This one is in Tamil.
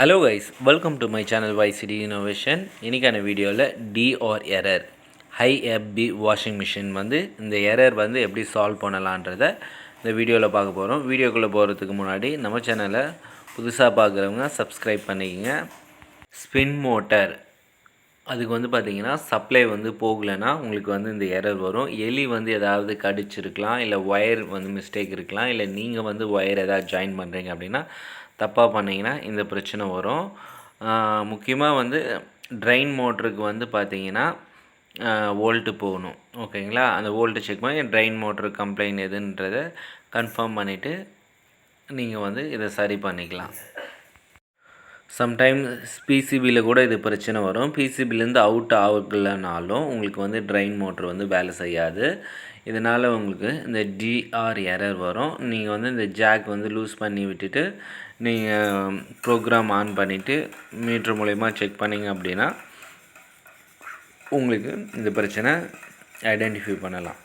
Hello guys, welcome to my channel YCD Innovation. இன்றைக்கான வீடியோவில் D or error IFB washing machine இந்த எரர் எப்படி சால்வ் பண்ணலான்றதை இந்த வீடியோவில் பார்க்க போகிறோம். வீடியோக்குள்ளே போகிறதுக்கு முன்னாடி நம்ம சேனலை புதுசாக பார்க்குறவங்க சப்ஸ்கிரைப் பண்ணிக்கங்க. ஸ்பின் மோட்டர் அதுக்கு பார்த்திங்கன்னா சப்ளை போகலைன்னா உங்களுக்கு இந்த எரர் வரும். எலி ஏதாவது கடிச்சிருக்கலாம், இல்லை ஒயர் மிஸ்டேக் இருக்கலாம், இல்லை நீங்கள் ஒயர் ஏதாவது ஜாயின் பண்ணுறீங்க அப்படின்னா தப்பாக பண்ணிங்கன்னா இந்த பிரச்சனை வரும். முக்கியமாக ட்ரைன் மோட்டருக்கு பார்த்திங்கன்னா வோல்ட்டு போகணும். ஓகேங்களா, அந்த வோல்ட்டு செக் பண்ணி ட்ரைன் மோட்ரு கம்ப்ளைண்ட் எதுன்றதை கன்ஃபார்ம் பண்ணிவிட்டு நீங்கள் இதை சரி பண்ணிக்கலாம். சம்டைம்ஸ் பிசிபியில் கூட இது பிரச்சனை வரும். பிசிபிலேருந்து அவுட் ஆகலைனாலும் உங்களுக்கு ட்ரைன் மோட்ரு வேலை செய்யாது. இதனால் உங்களுக்கு இந்த டிஆர் எரர் வரும். நீங்கள் இந்த ஜாக் லூஸ் பண்ணி விட்டுட்டு நீங்கள் ப்ரோக்ராம் ஆன் பண்ணிவிட்டு மீட்ரு மூலயமா செக் பண்ணிங்க அப்படின்னா உங்களுக்கு இந்த பிரச்சனை ஐடென்டிஃபை பண்ணலாம்.